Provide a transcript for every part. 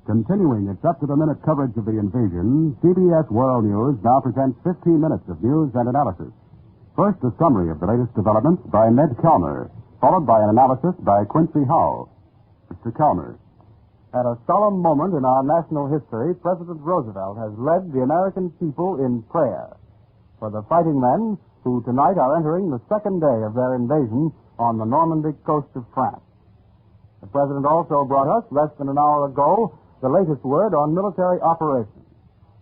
Continuing its up-to-the-minute coverage of the invasion, CBS World News now presents 15 minutes of news and analysis. First, a summary of the latest developments by Ned Kalmer, followed by an analysis by Quincy Howell. Mr. Kalmer. At a solemn moment in our national history, President Roosevelt has led the American people in prayer for the fighting men who tonight are entering the second day of their invasion on the Normandy coast of France. The President also brought us, less than an hour ago, the latest word on military operations.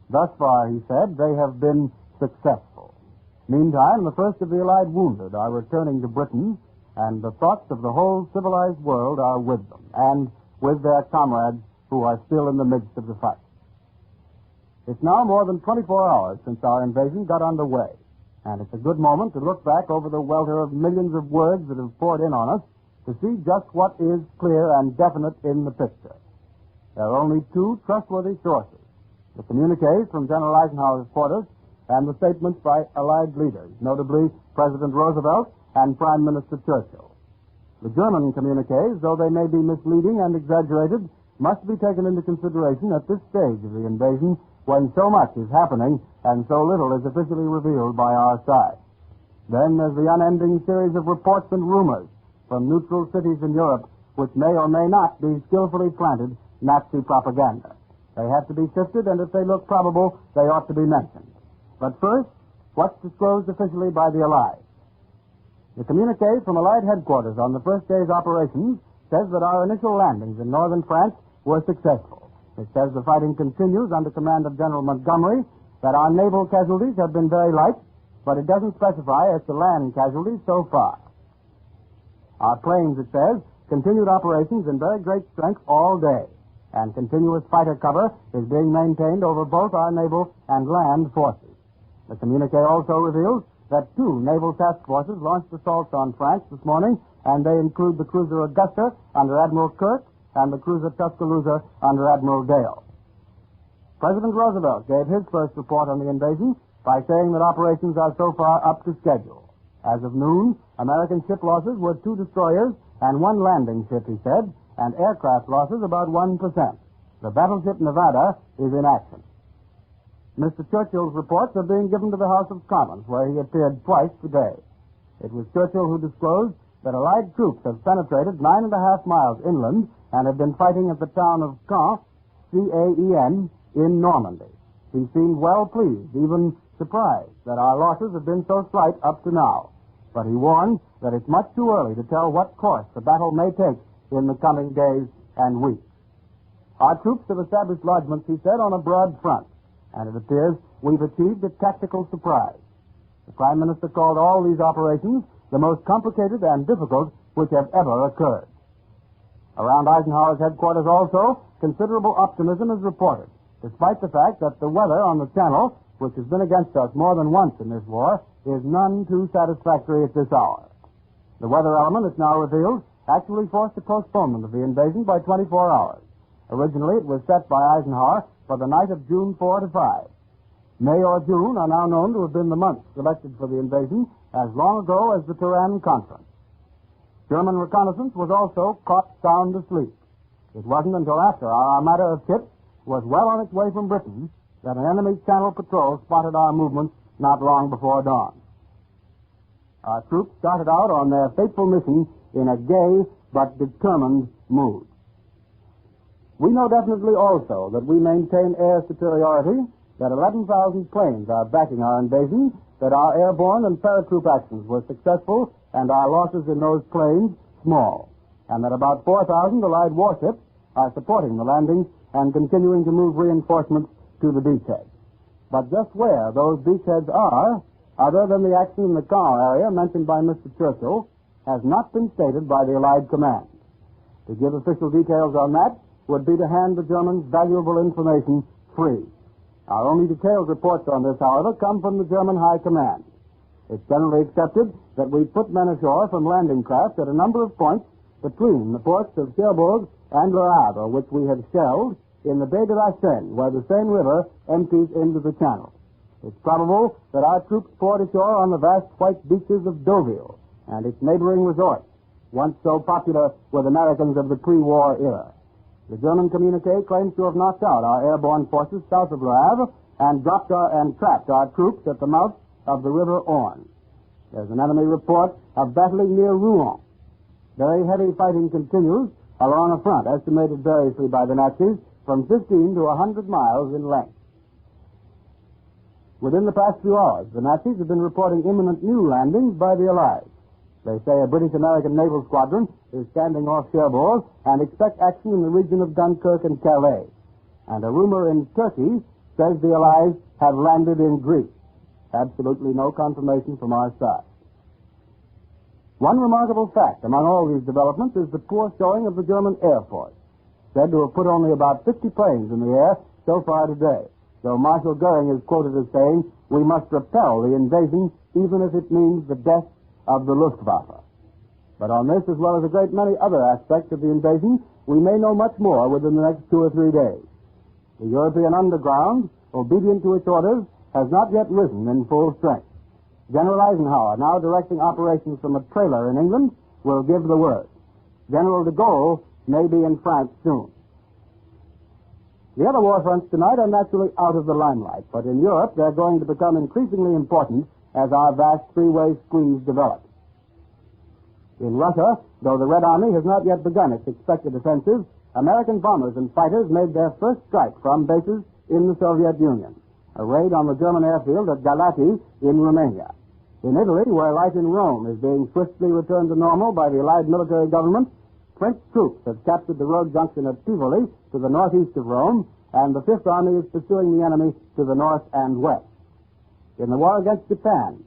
Thus far, he said, they have been successful. Meantime, the first of the Allied wounded are returning to Britain, and the thoughts of the whole civilized world are with them, and with their comrades who are still in the midst of the fight. It's now more than 24 hours since our invasion got underway, and it's a good moment to look back over the welter of millions of words that have poured in on us to see just what is clear and definite in the picture. There are only two trustworthy sources, the communiques from General Eisenhower's quarters and the statements by Allied leaders, notably President Roosevelt and Prime Minister Churchill. The German communiques, though they may be misleading and exaggerated, must be taken into consideration at this stage of the invasion when so much is happening and so little is officially revealed by our side. Then there's the unending series of reports and rumors from neutral cities in Europe which may or may not be skillfully planted Nazi propaganda. They have to be sifted, and if they look probable, they ought to be mentioned. But first, what's disclosed officially by the Allies? The communique from Allied headquarters on the first day's operations says that our initial landings in northern France were successful. It says the fighting continues under command of General Montgomery, that our naval casualties have been very light, but it doesn't specify as to land casualties so far. Our planes, it says, continued operations in very great strength all day, and continuous fighter cover is being maintained over both our naval and land forces. The communique also reveals that two naval task forces launched assaults on France this morning, and they include the cruiser Augusta under Admiral Kirk and the cruiser Tuscaloosa under Admiral Dale. President Roosevelt gave his first report on the invasion by saying that operations are so far up to schedule. As of noon, American ship losses were 2 destroyers and 1 landing ship, he said, and aircraft losses about 1%. The battleship Nevada is in action. Mr. Churchill's reports are being given to the House of Commons, where he appeared twice today. It was Churchill who disclosed that Allied troops have penetrated 9.5 miles inland and have been fighting at the town of Quin, C-A-E-N, in Normandy. He seemed well pleased, even surprised, that our losses have been so slight up to now. But he warned that it's much too early to tell what course the battle may take in the coming days and weeks. Our troops have established lodgments, he said, on a broad front, and it appears we've achieved a tactical surprise. The Prime Minister called all these operations the most complicated and difficult which have ever occurred. Around Eisenhower's headquarters also, considerable optimism is reported, despite the fact that the weather on the Channel, which has been against us more than once in this war, is none too satisfactory at this hour. The weather element, it's now revealed, actually forced a postponement of the invasion by 24 hours. Originally, it was set by Eisenhower for the night of June 4 to 5. May or June are now known to have been the months selected for the invasion as long ago as the Turan Conference. German reconnaissance was also caught sound asleep. It wasn't until after our armada of ships was well on its way from Britain that an enemy channel patrol spotted our movements not long before dawn. Our troops started out on their fateful mission in a gay but determined mood. We know definitely also that we maintain air superiority, that 11,000 planes are backing our invasion, that our airborne and paratroop actions were successful and our losses in those planes small, and that about 4,000 Allied warships are supporting the landings and continuing to move reinforcements to the beachheads. But just where those beachheads are, other than the action in the Quin area mentioned by Mr. Churchill, has not been stated by the Allied command. To give official details on that would be to hand the Germans valuable information free. Our only detailed reports on this, however, come from the German High Command. It's generally accepted that we put men ashore from landing craft at a number of points between the ports of Cherbourg and Le Havre, which we have shelled in the Baie de la Seine, where the Seine River empties into the channel. It's probable that our troops poured ashore on the vast white beaches of Deauville and its neighboring resorts, once so popular with Americans of the pre-war era. The German communique claims to have knocked out our airborne forces south of Le Havre and trapped our troops at the mouth of the River Orne. There's an enemy report of battling near Rouen. Very heavy fighting continues along a front estimated variously by the Nazis from 15 to 100 miles in length. Within the past few hours, the Nazis have been reporting imminent new landings by the Allies. They say a British-American naval squadron is standing off Cherbourg and expect action in the region of Dunkirk and Calais. And a rumor in Turkey says the Allies have landed in Greece. Absolutely no confirmation from our side. One remarkable fact among all these developments is the poor showing of the German Air Force, said to have put only about 50 planes in the air so far today, though Marshal Goering is quoted as saying, "We must repel the invasion even if it means the death of the Luftwaffe." But on this, as well as a great many other aspects of the invasion, we may know much more within the next 2 or 3 days. The European underground, obedient to its orders, has not yet risen in full strength. General Eisenhower, now directing operations from a trailer in England, will give the word. General de Gaulle may be in France soon. The other war fronts tonight are naturally out of the limelight, but in Europe they're going to become increasingly important as our vast three-way squeeze develops. In Russia, though the Red Army has not yet begun its expected offensive, American bombers and fighters made their first strike from bases in the Soviet Union. A raid on the German airfield at Galati in Romania. In Italy, where life in Rome is being swiftly returned to normal by the Allied military government, French troops have captured the road junction at Tivoli to the northeast of Rome, and the Fifth Army is pursuing the enemy to the north and west. In the war against Japan,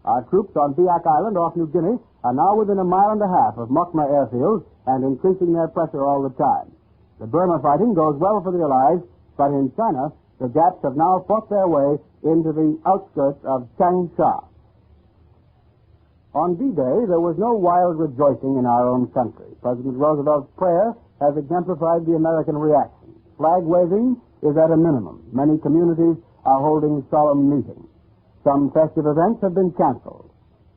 our troops on Biak Island off New Guinea are now within a mile and a half of Mokma airfield and increasing their pressure all the time. The Burma fighting goes well for the Allies, but in China, the Japs have now fought their way into the outskirts of Changsha. On D-Day, there was no wild rejoicing in our own country. President Roosevelt's prayer has exemplified the American reaction. Flag waving is at a minimum. Many communities are holding solemn meetings. Some festive events have been canceled.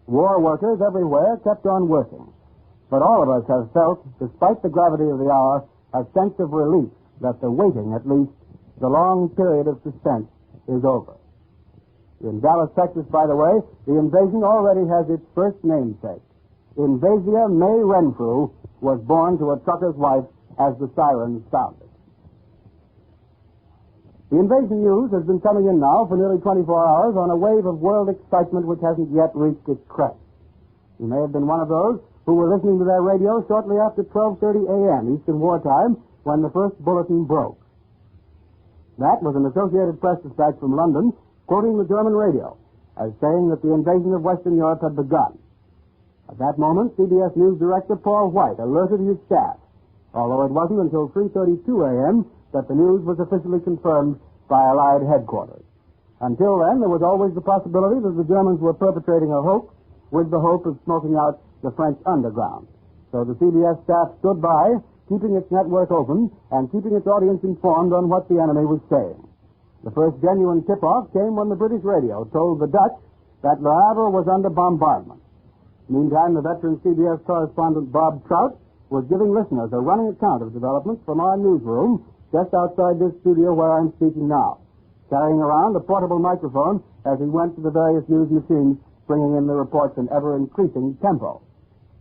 War workers everywhere kept on working. But all of us have felt, despite the gravity of the hour, a sense of relief that the waiting, at least, the long period of suspense, is over. In Dallas, Texas, by the way, the invasion already has its first namesake. Invasia May Renfrew was born to a trucker's wife as the sirens sounded. The invasion news has been coming in now for nearly 24 hours on a wave of world excitement which hasn't yet reached its crest. You may have been one of those who were listening to their radio shortly after 12:30 a.m. Eastern Wartime when the first bulletin broke. That was an Associated Press dispatch from London quoting the German radio as saying that the invasion of Western Europe had begun. At that moment, CBS News Director Paul White alerted his staff, although it wasn't until 3:32 a.m. that the news was officially confirmed by Allied headquarters. Until then, there was always the possibility that the Germans were perpetrating a hoax with the hope of smoking out the French underground. So the CBS staff stood by, keeping its network open and keeping its audience informed on what the enemy was saying. The first genuine tip-off came when the British radio told the Dutch that Le Havre was under bombardment. Meantime, the veteran CBS correspondent Bob Trout was giving listeners a running account of developments from our newsroom just outside this studio where I'm speaking now, carrying around a portable microphone as he went to the various news machines, bringing in the reports in ever-increasing tempo.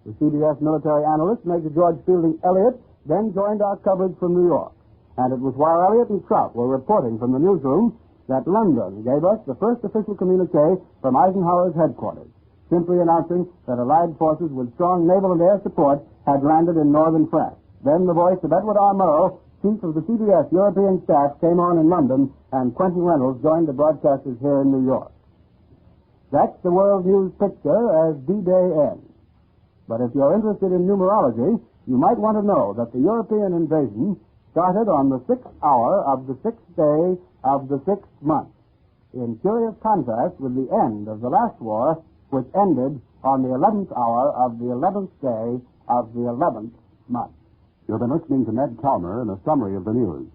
The CBS military analyst, Major George Fielding Elliott, then joined our coverage from New York. And it was while Elliott and Trout were reporting from the newsroom that London gave us the first official communique from Eisenhower's headquarters, simply announcing that Allied forces with strong naval and air support had landed in northern France. Then the voice of Edward R. Murrow, chief of the CBS European staff, came on in London, and Quentin Reynolds joined the broadcasters here in New York. That's the world news picture as D-Day ends. But if you're interested in numerology, you might want to know that the European invasion started on the 6th hour of the 6th day of the 6th month, in curious contrast with the end of the last war, which ended on the 11th hour of the 11th day of the 11th month. You've been listening to Ned Kalmer in a summary of the news.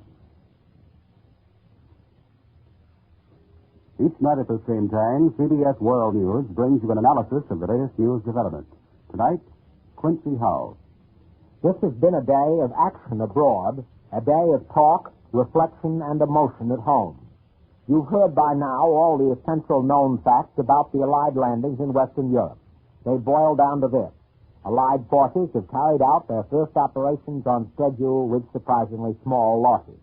Each night at the same time, CBS World News brings you an analysis of the latest news developments. Tonight, Quincy Howe. This has been a day of action abroad A day of talk, reflection, and emotion at home. You've heard by now all the essential known facts about the Allied landings in Western Europe. They boil down to this. Allied forces have carried out their first operations on schedule with surprisingly small losses.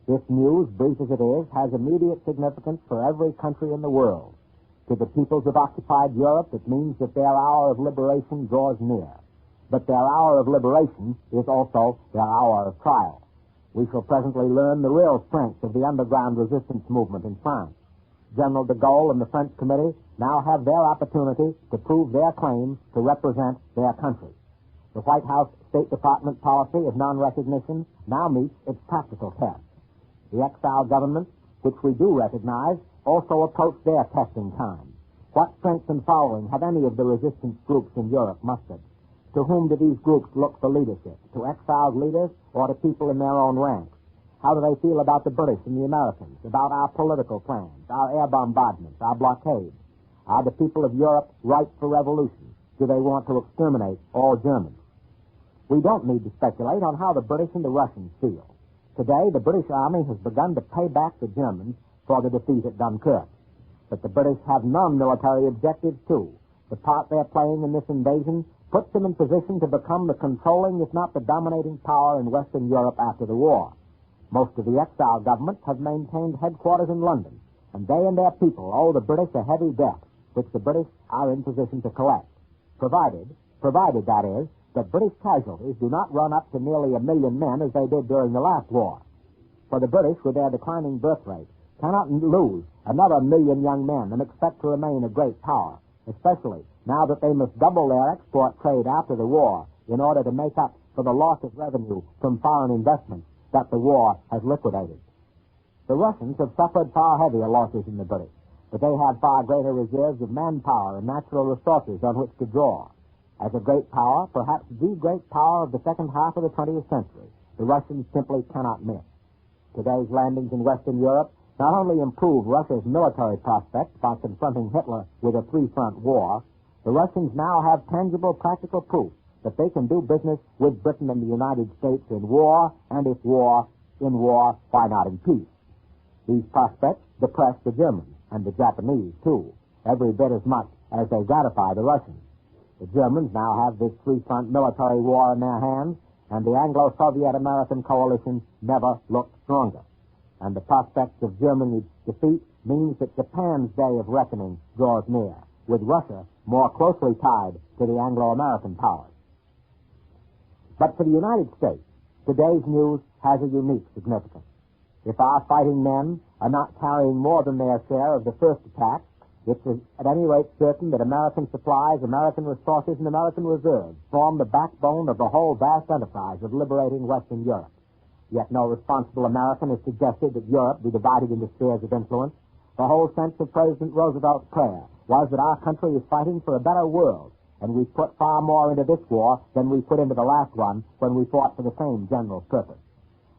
This news, brief as it is, has immediate significance for every country in the world. To the peoples of occupied Europe, it means that their hour of liberation draws near. But their hour of liberation is also their hour of trial. We shall presently learn the real strength of the underground resistance movement in France. General de Gaulle and the French Committee now have their opportunity to prove their claim to represent their country. The White House State Department policy of non-recognition now meets its practical test. The exile governments, which we do recognize, also approach their testing time. What strength and following have any of the resistance groups in Europe mustered? To whom do these groups look for leadership? To exiled leaders or to people in their own ranks? How do they feel about the British and the Americans, about our political plans, our air bombardments, our blockades? Are the people of Europe ripe for revolution? Do they want to exterminate all Germans? We don't need to speculate on how the British and the Russians feel. Today, the British Army has begun to pay back the Germans for the defeat at Dunkirk. But the British have non-military objectives, too. The part they're playing in this invasion puts them in position to become the controlling, if not the dominating power in Western Europe after the war. Most of the exile governments have maintained headquarters in London, and they and their people owe the British a heavy debt, which the British are in position to collect, provided that is, that British casualties do not run up to nearly 1 million men as they did during the last war. For the British, with their declining birth rate, cannot lose another 1 million young men and expect to remain a great power, especially now that they must double their export trade after the war in order to make up for the loss of revenue from foreign investments that the war has liquidated. The Russians have suffered far heavier losses than the British, but they have far greater reserves of manpower and natural resources on which to draw. As a great power, perhaps the great power of the second half of the 20th century, the Russians simply cannot miss. Today's landings in Western Europe not only improve Russia's military prospects by confronting Hitler with a three-front war, the Russians now have tangible practical proof that they can do business with Britain and the United States in war, and if in war, why not in peace? These prospects depress the Germans, and the Japanese, too, every bit as much as they gratify the Russians. The Germans now have this three-front military war in their hands, and the Anglo-Soviet-American coalition never looked stronger. And the prospects of Germany's defeat means that Japan's day of reckoning draws near, with Russia more closely tied to the Anglo-American powers. But for the United States, today's news has a unique significance. If our fighting men are not carrying more than their share of the first attack, it's at any rate certain that American supplies, American resources, and American reserves form the backbone of the whole vast enterprise of liberating Western Europe. Yet no responsible American has suggested that Europe be divided into spheres of influence. The whole sense of President Roosevelt's prayer was that our country is fighting for a better world, and we put far more into this war than we put into the last one when we fought for the same general purpose.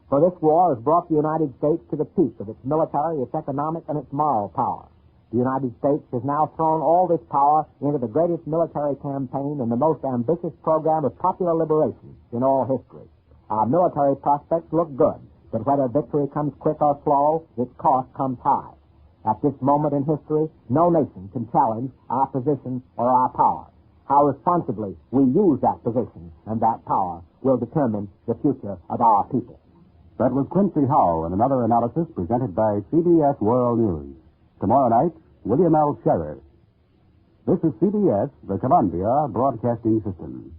For this war has brought the United States to the peak of its military, its economic, and its moral power. The United States has now thrown all this power into the greatest military campaign and the most ambitious program of popular liberation in all history. Our military prospects look good, but whether victory comes quick or slow, its cost comes high. At this moment in history, no nation can challenge our position or our power. How responsibly we use that position and that power will determine the future of our people. That was Quincy Howe in another analysis presented by CBS World News. Tomorrow night, William L. Scherer. This is CBS, the Columbia Broadcasting System.